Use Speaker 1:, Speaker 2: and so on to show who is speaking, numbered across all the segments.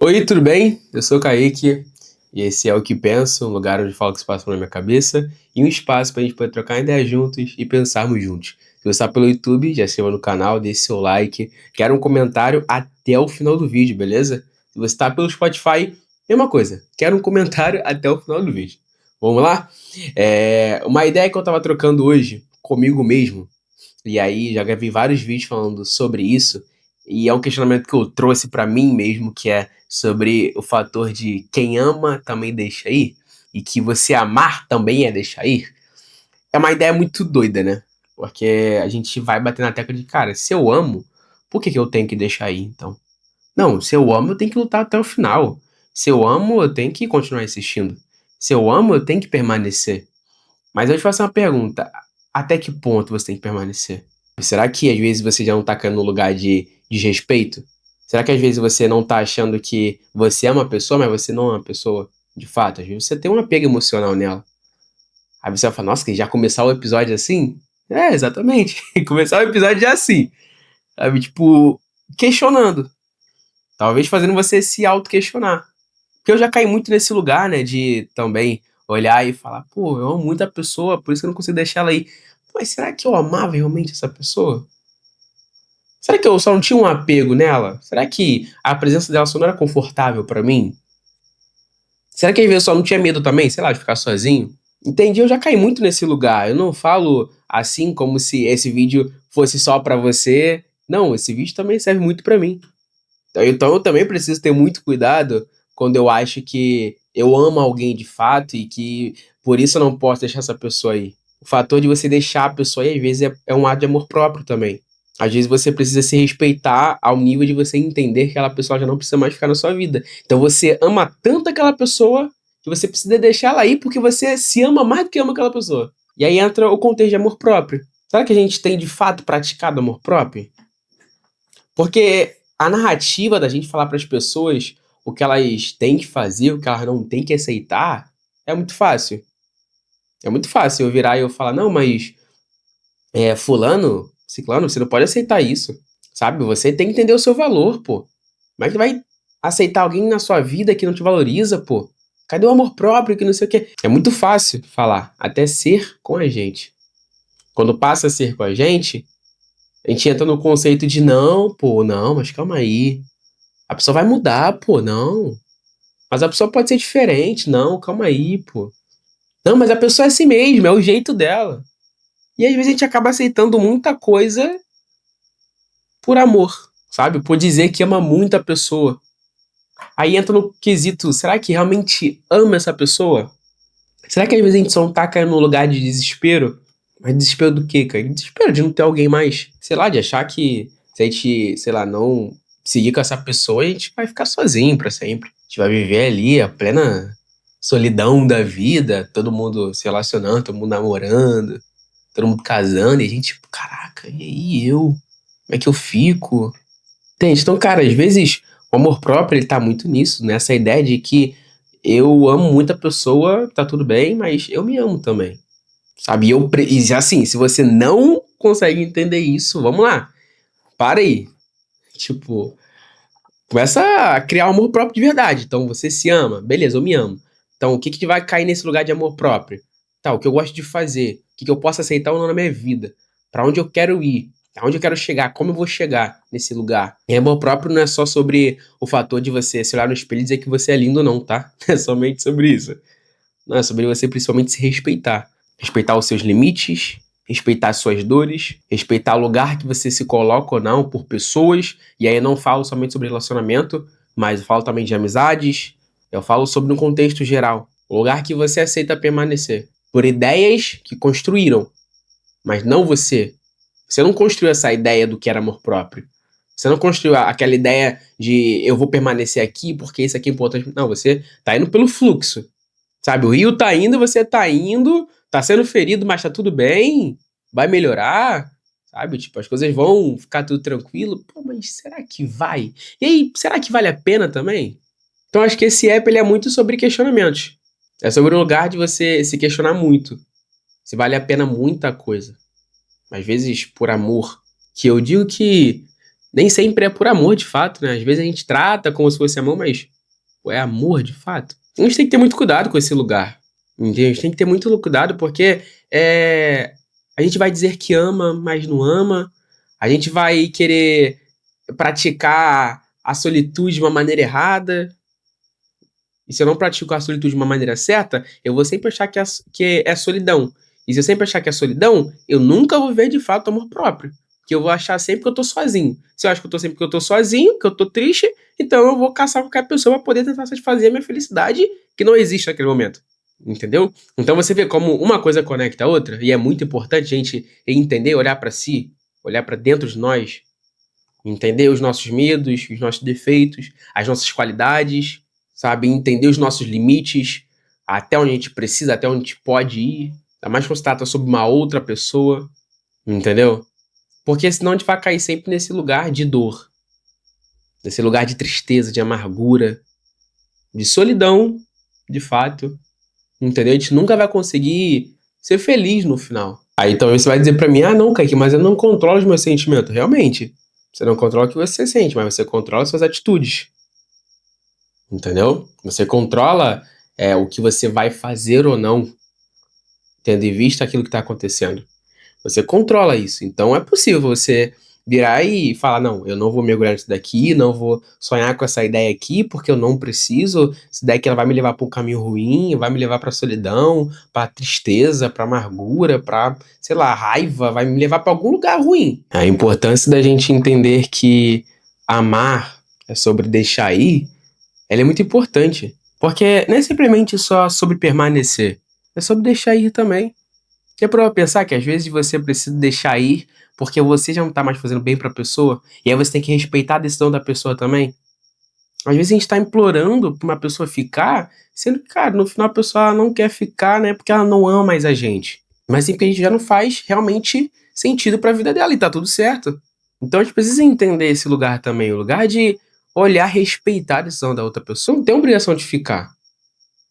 Speaker 1: Oi, tudo bem? Eu sou o Kaique e esse é o Que Penso, um lugar onde falo o que se passa na minha cabeça e um espaço para a gente poder trocar ideias juntos e pensarmos juntos. Se você está pelo YouTube, já se inscreva no canal, deixe seu like, quero um comentário até o final do vídeo, beleza? Se você está pelo Spotify, mesma coisa, quero um comentário até o final do vídeo. Vamos lá? Uma ideia que eu estava trocando hoje comigo mesmo, e aí já gravei vários vídeos falando sobre isso, e é um questionamento que eu trouxe para mim mesmo, que é sobre o fator de quem ama também deixa ir, e que você amar também é deixar ir. É uma ideia muito doida, né? Porque a gente vai bater na tecla de, cara, se eu amo, por que que eu tenho que deixar ir, então? Não, se eu amo, eu tenho que lutar até o final. Se eu amo, eu tenho que continuar insistindo. Se eu amo, eu tenho que permanecer. Mas eu te faço uma pergunta: até que ponto você tem que permanecer? Será que às vezes você já não tá caindo no lugar de desrespeito? Será que às vezes você não tá achando que você é uma pessoa, mas você não é uma pessoa de fato? Às vezes você tem um apego emocional nela. Aí você vai falar, nossa, que já começar o episódio assim? É, exatamente. Começar o episódio já assim. Sabe? Tipo, questionando. Talvez fazendo você se auto-questionar. Porque eu já caí muito nesse lugar, né, de também olhar e falar, pô, eu amo muito a pessoa, por isso que eu não consigo deixar ela ir. Mas será que eu amava realmente essa pessoa? Será que eu só não tinha um apego nela? Será que a presença dela só não era confortável pra mim? Será que às vezes eu só não tinha medo também, sei lá, de ficar sozinho? Entendi, eu já caí muito nesse lugar. Eu não falo assim como se esse vídeo fosse só pra você. Não, esse vídeo também serve muito pra mim. Então eu também preciso ter muito cuidado quando eu acho que eu amo alguém de fato e que por isso eu não posso deixar essa pessoa aí. O fator de você deixar a pessoa aí, às vezes, é um ato de amor próprio também. Às vezes você precisa se respeitar ao nível de você entender que aquela pessoa já não precisa mais ficar na sua vida. Então você ama tanto aquela pessoa que você precisa deixar ela aí porque você se ama mais do que ama aquela pessoa. E aí entra o contexto de amor próprio. Será que a gente tem de fato praticado amor próprio? Porque a narrativa da gente falar para as pessoas o que elas têm que fazer, o que elas não têm que aceitar, é muito fácil. É muito fácil eu virar e eu falar, não, mas fulano, ciclano, você não pode aceitar isso, sabe? Você tem que entender o seu valor, pô. Como é que vai aceitar alguém na sua vida que não te valoriza, pô? Cadê o amor próprio que não sei o quê? É muito fácil falar, até ser com a gente. Quando passa a ser com a gente entra no conceito de não, pô, não, mas calma aí. A pessoa vai mudar, pô, não. Mas a pessoa pode ser diferente, não, calma aí, pô. Não, mas a pessoa é assim mesmo, é o jeito dela. E às vezes a gente acaba aceitando muita coisa por amor, sabe? Por dizer que ama muito a pessoa. Aí entra no quesito, será que realmente ama essa pessoa? Será que às vezes a gente só não tá caindo num lugar de desespero? Mas desespero do quê, cara? Desespero de não ter alguém mais. Sei lá, de achar que se a gente, sei lá, não seguir com essa pessoa, a gente vai ficar sozinho pra sempre. A gente vai viver ali a plena solidão da vida, todo mundo se relacionando, todo mundo namorando, todo mundo casando, e a gente, tipo, caraca, e aí eu? Como é que eu fico? Entende? Então, cara, às vezes o amor próprio, ele tá muito nisso, nessa ideia de que eu amo muito a pessoa, tá tudo bem, mas eu me amo também. Sabe? E assim, se você não consegue entender isso, vamos lá. Para aí. Tipo, começa a criar um amor próprio de verdade. Então, você se ama. Beleza, eu me amo. Então, o que que vai cair nesse lugar de amor próprio? Tá, o que eu gosto de fazer. O que que eu posso aceitar ou não na minha vida. Pra onde eu quero ir. Aonde eu quero chegar. Como eu vou chegar nesse lugar. E amor próprio não é só sobre o fator de você se olhar no espelho e dizer que você é lindo, não, tá? É somente sobre isso. Não, é sobre você principalmente se respeitar. Respeitar os seus limites, respeitar as suas dores, respeitar o lugar que você se coloca ou não por pessoas. E aí eu não falo somente sobre relacionamento, mas eu falo também de amizades. Eu falo sobre um contexto geral. O lugar que você aceita permanecer. Por ideias que construíram, mas não você. Você não construiu essa ideia do que era amor próprio. Você não construiu aquela ideia de eu vou permanecer aqui porque isso aqui é importante. Não, você tá indo pelo fluxo. Sabe, o rio tá indo, você tá indo, tá sendo ferido, mas tá tudo bem, vai melhorar, sabe? Tipo, as coisas vão ficar tudo tranquilo. Pô, mas será que vai? E aí, será que vale a pena também? Então, acho que esse app ele é muito sobre questionamentos. É sobre um lugar de você se questionar muito. Se vale a pena muita coisa. Às vezes, por amor. Que eu digo que Nem sempre é por amor, de fato, né? Às vezes a gente trata como se fosse amor, mas pô, é amor, de fato. A gente tem que ter muito cuidado com esse lugar. Entende? A gente tem que ter muito cuidado porque a gente vai dizer que ama, mas não ama. A gente vai querer praticar a solitude de uma maneira errada. E se eu não pratico a solitude de uma maneira certa, eu vou sempre achar que é solidão. E se eu sempre achar que é solidão, eu nunca vou ver de fato amor próprio. Porque eu vou achar sempre que eu tô sozinho. Se eu acho que eu tô sempre que eu tô sozinho, que eu tô triste, então eu vou caçar qualquer pessoa pra poder tentar satisfazer a minha felicidade, que não existe naquele momento. Entendeu? Então você vê como uma coisa conecta a outra, e é muito importante a gente entender, olhar pra si, olhar pra dentro de nós, entender os nossos medos, os nossos defeitos, as nossas qualidades, sabe? Entender os nossos limites, até onde a gente precisa, até onde a gente pode ir. Ainda mais quando se trata sobre uma outra pessoa, entendeu? Porque senão a gente vai cair sempre nesse lugar de dor, nesse lugar de tristeza, de amargura, de solidão, de fato, entendeu? A gente nunca vai conseguir ser feliz no final. Aí então você vai dizer pra mim, ah não, Kaique, mas eu não controlo os meus sentimentos. Realmente, você não controla o que você sente, mas você controla suas atitudes. Entendeu? Você controla o que você vai fazer ou não, tendo em vista aquilo que está acontecendo. Você controla isso. Então é possível você virar e falar: não, eu não vou mergulhar nisso daqui, não vou sonhar com essa ideia aqui, porque eu não preciso. Essa ideia que ela vai me levar para um caminho ruim, vai me levar para solidão, para tristeza, para amargura, para, sei lá, raiva, vai me levar para algum lugar ruim. A importância da gente entender que amar é sobre deixar ir, ela é muito importante. Porque não é simplesmente só sobre permanecer, é sobre deixar ir também. Já parou pra pensar que às vezes você precisa deixar ir porque você já não tá mais fazendo bem pra pessoa, e aí você tem que respeitar a decisão da pessoa também? Às vezes a gente tá implorando pra uma pessoa ficar, sendo que, cara, no final a pessoa não quer ficar, né, porque ela não ama mais a gente. Mas sim porque a gente já não faz realmente sentido pra vida dela e tá tudo certo. Então a gente precisa entender esse lugar também, o lugar de olhar, respeitar a decisão da outra pessoa. Não tem obrigação de ficar.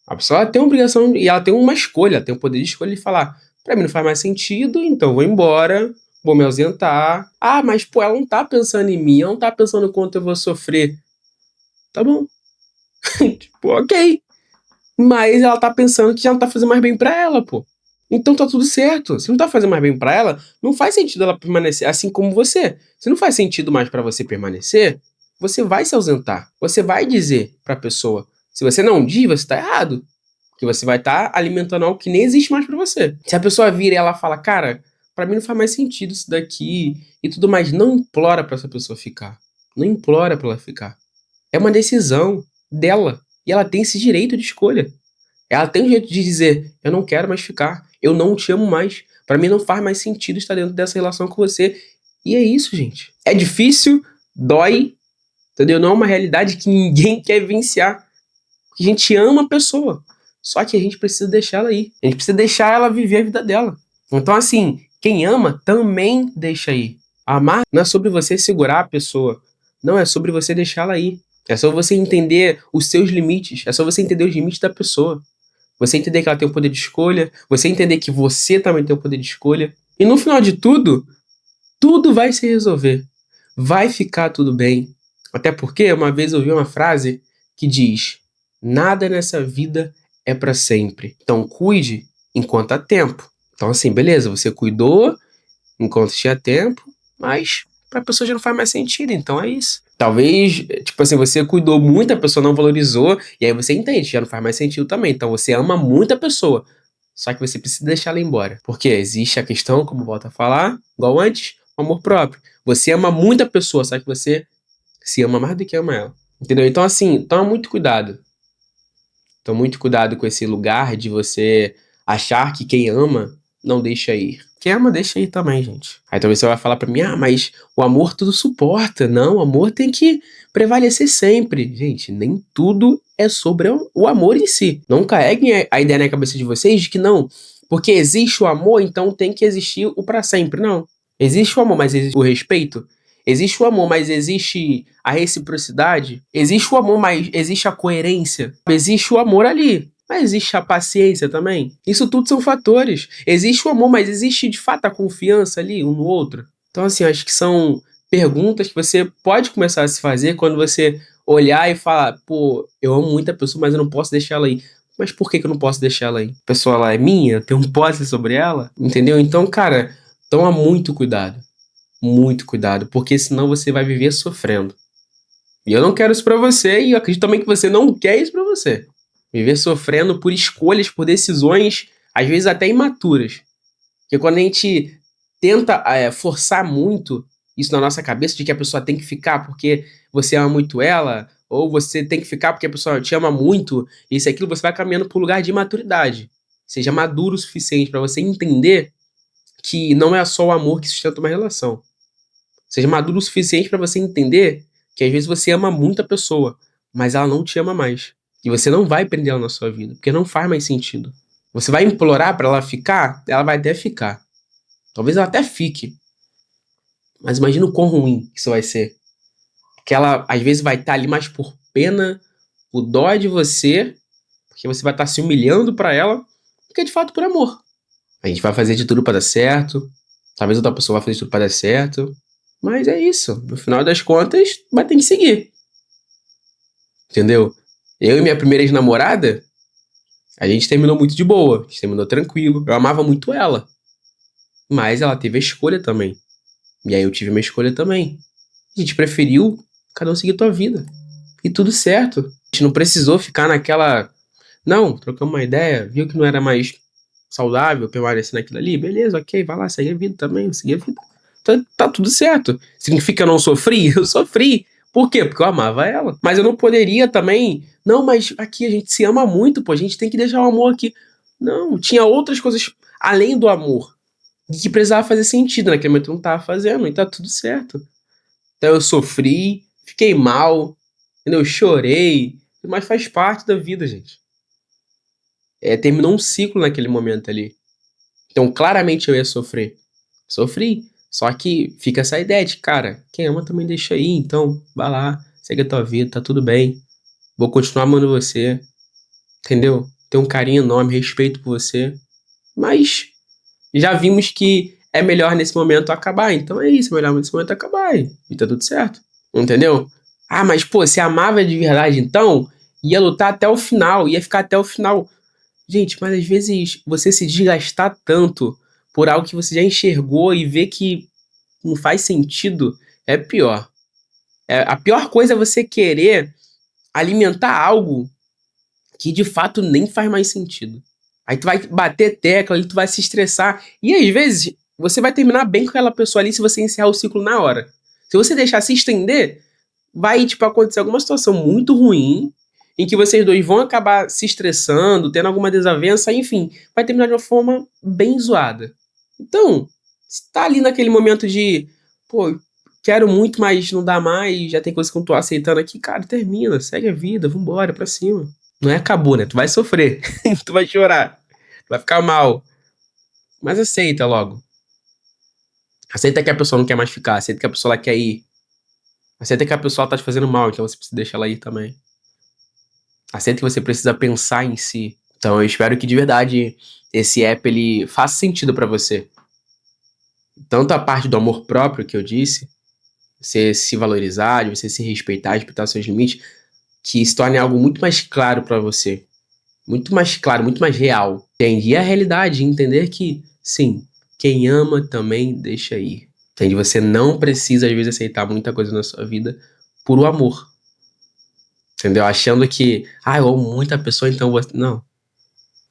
Speaker 1: A pessoa tem uma obrigação e ela tem uma escolha, ela tem o poder de escolha de falar: pra mim não faz mais sentido, então vou embora, vou me ausentar. Ah, mas pô, ela não tá pensando em mim, ela não tá pensando o quanto eu vou sofrer. Tá bom. Tipo, ok. Mas ela tá pensando que já não tá fazendo mais bem pra ela, pô. Então tá tudo certo. Se não tá fazendo mais bem pra ela, não faz sentido ela permanecer, assim como você. Se não faz sentido mais pra você permanecer, você vai se ausentar. Você vai dizer pra pessoa. Se você não diz, você tá errado. Que você vai estar alimentando algo que nem existe mais pra você. Se a pessoa vira e ela fala: cara, pra mim não faz mais sentido isso daqui e tudo mais, não implora pra essa pessoa ficar. Não implora pra ela ficar. É uma decisão dela. E ela tem esse direito de escolha. Ela tem o direito de dizer: eu não quero mais ficar. Eu não te amo mais. Pra mim não faz mais sentido estar dentro dessa relação com você. E é isso, gente. É difícil, dói, entendeu? Não é uma realidade que ninguém quer vivenciar. Porque a gente ama a pessoa. Só que a gente precisa deixar ela ir. A gente precisa deixar ela viver a vida dela. Então, assim, quem ama também deixa ir. Amar não é sobre você segurar a pessoa. Não, é sobre você deixá-la ir. É só você entender os seus limites. É só você entender os limites da pessoa. Você entender que ela tem o poder de escolha. Você entender que você também tem o poder de escolha. E no final de tudo, tudo vai se resolver. Vai ficar tudo bem. Até porque uma vez eu ouvi uma frase que diz: nada nessa vida é pra sempre. Então cuide enquanto há tempo. Então assim, beleza, você cuidou enquanto tinha tempo, mas pra pessoa já não faz mais sentido, então é isso. Talvez, tipo assim, você cuidou muito, a pessoa não valorizou, e aí você entende, já não faz mais sentido também. Então você ama muito a pessoa, só que você precisa deixar ela embora. Porque existe a questão, como volta a falar, igual antes, o amor próprio. Você ama muito a pessoa, só que você se ama mais do que ama ela. Entendeu? Então assim, toma muito cuidado. Toma muito cuidado com esse lugar de você achar que quem ama não deixa ir. Quem ama deixa ir também, gente. Aí talvez você vai falar pra mim: ah, mas o amor tudo suporta. Não, o amor tem que prevalecer sempre. Gente, nem tudo é sobre o amor em si. Não carreguem a ideia na cabeça de vocês de que não, porque existe o amor, então tem que existir o pra sempre. Não. Existe o amor, mas existe o respeito. Existe o amor, mas existe a reciprocidade. Existe o amor, mas existe a coerência. Existe o amor ali, mas existe a paciência também. Isso tudo são fatores. Existe o amor, mas existe de fato a confiança ali um no outro. Então, assim, acho que são perguntas que você pode começar a se fazer quando você olhar e falar: "Pô, eu amo muito a pessoa, mas eu não posso deixar ela aí. Mas por que que eu não posso deixar ela aí? A pessoa lá é minha? Eu tenho posse sobre ela?", entendeu? Então, cara, toma muito cuidado, porque senão você vai viver sofrendo. E eu não quero isso pra você e eu acredito também que você não quer isso pra você. Viver sofrendo por escolhas, por decisões, às vezes até imaturas. Porque quando a gente tenta forçar muito isso na nossa cabeça de que a pessoa tem que ficar porque você ama muito ela, ou você tem que ficar porque a pessoa te ama muito, isso e aquilo, você vai caminhando para um lugar de imaturidade. Seja maduro o suficiente para você entender que não é só o amor que sustenta uma relação. Seja maduro o suficiente para você entender que às vezes você ama muito a pessoa, mas ela não te ama mais. E você não vai prender ela na sua vida, porque não faz mais sentido. Você vai implorar para ela ficar, ela vai até ficar. Talvez ela até fique. Mas imagina o quão ruim que isso vai ser. Que ela, às vezes, vai estar ali mais por pena, por dó de você, porque você vai estar se humilhando pra ela, do que de fato por amor. A gente vai fazer de tudo pra dar certo. Talvez outra pessoa vai fazer de tudo pra dar certo. Mas é isso. No final das contas, vai ter que seguir. Entendeu? Eu e minha primeira ex-namorada, a gente terminou muito de boa. A gente terminou tranquilo. Eu amava muito ela. Mas ela teve a escolha também. E aí eu tive uma escolha também. A gente preferiu cada um seguir tua vida. E tudo certo. A gente não precisou ficar naquela. Não, trocamos uma ideia, viu que não era mais saudável permanecer naquilo ali. Beleza, ok, vai lá, segue a vida também, eu segui a vida. Tá tudo certo. Significa que eu não sofri? Eu sofri. Por quê? Porque eu amava ela. Mas eu não poderia também. Não, mas aqui a gente se ama muito, pô, a gente tem que deixar o amor aqui. Não, tinha outras coisas além do amor que precisava fazer sentido. Naquele momento eu não tava fazendo, e tá tudo certo. Então eu sofri, fiquei mal, entendeu? Eu chorei, mas faz parte da vida, gente. Terminou um ciclo naquele momento ali. Então claramente eu ia sofrer. Sofri. Só que fica essa ideia de, cara, quem ama também deixa aí, então vai lá, segue a tua vida, tá tudo bem. Vou continuar amando você, entendeu? Tenho um carinho enorme, respeito por você. Mas já vimos que é melhor nesse momento acabar. Então é isso, é melhor nesse momento acabar. E tá tudo certo. Entendeu? Ah, mas pô, se amava de verdade, então ia lutar até o final, ia ficar até o final. Gente, mas às vezes você se desgastar tanto por algo que você já enxergou e vê que não faz sentido é pior. A pior coisa é você querer alimentar algo que de fato nem faz mais sentido. Aí tu vai bater tecla, aí tu vai se estressar. E às vezes você vai terminar bem com aquela pessoa ali se você encerrar o ciclo na hora. Se você deixar se estender, vai, tipo, acontecer alguma situação muito ruim, em que vocês dois vão acabar se estressando, tendo alguma desavença, enfim, vai terminar de uma forma bem zoada. Então, se tá ali naquele momento de, pô, quero muito, mas não dá mais, já tem coisa que eu não tô aceitando aqui, cara, termina, segue a vida, vambora, pra cima. Não é acabou, né? Tu vai sofrer, tu vai chorar, tu vai ficar mal, mas aceita logo. Aceita que a pessoa não quer mais ficar, aceita que a pessoa ela quer ir. Aceita que a pessoa tá te fazendo mal, então você precisa deixar ela ir também. Aceita que você precisa pensar em si. Então eu espero que de verdade esse app ele faça sentido pra você. Tanto a parte do amor próprio que eu disse, você se valorizar, de você se respeitar, respeitar seus limites, que se torne algo muito mais claro pra você. Muito mais claro, muito mais real. Entender a realidade, entender que, sim, quem ama também deixa ir. Entende? Você não precisa, às vezes, aceitar muita coisa na sua vida por o amor. Entendeu? Achando que, eu amo muito a pessoa, então você. Não.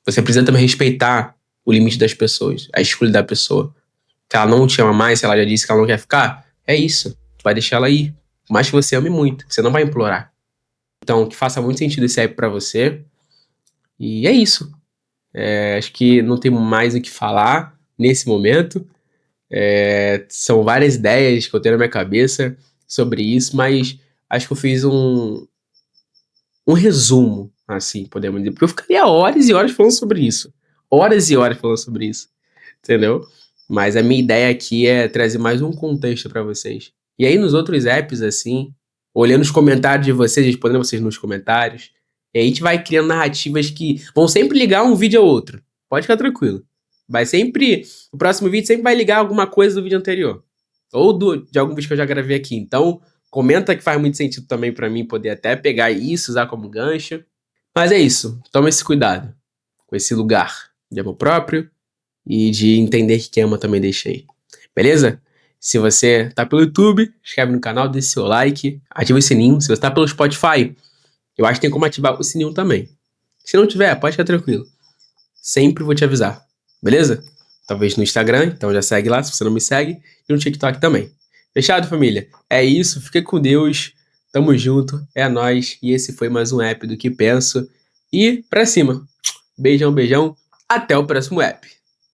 Speaker 1: Você precisa também respeitar o limite das pessoas, a escolha da pessoa. Se ela não te ama mais, se ela já disse que ela não quer ficar, é isso. Tu vai deixar ela ir. Por mais que você ame muito, você não vai implorar. Então, que faça muito sentido esse app pra você. E é isso. Acho que não tem mais o que falar nesse momento. São várias ideias que eu tenho na minha cabeça sobre isso, mas acho que eu fiz um resumo, assim, podemos dizer. Porque eu ficaria horas e horas falando sobre isso. Horas e horas falando sobre isso. Entendeu? Mas a minha ideia aqui é trazer mais um contexto pra vocês. E aí nos outros apps, assim, olhando os comentários de vocês, respondendo vocês nos comentários, e aí a gente vai criando narrativas que vão sempre ligar um vídeo ao outro. Pode ficar tranquilo. Vai sempre. O próximo vídeo sempre vai ligar alguma coisa do vídeo anterior. ou de algum vídeo que eu já gravei aqui. Então, comenta que faz muito sentido também pra mim poder até pegar isso, usar como gancho. Mas é isso, toma esse cuidado com esse lugar de amor próprio e de entender que quem ama também deixa aí. Beleza? Se você tá pelo YouTube, inscreve no canal, deixa seu like, ativa o sininho. Se você tá pelo Spotify, eu acho que tem como ativar o sininho também. Se não tiver, pode ficar tranquilo. Sempre vou te avisar. Beleza? Talvez no Instagram, então já segue lá se você não me segue. E no TikTok também. Fechado, família? É isso, fica com Deus. Tamo junto, é nóis. E esse foi mais um app do Que Penso. E pra cima. Beijão, beijão. Até o próximo app.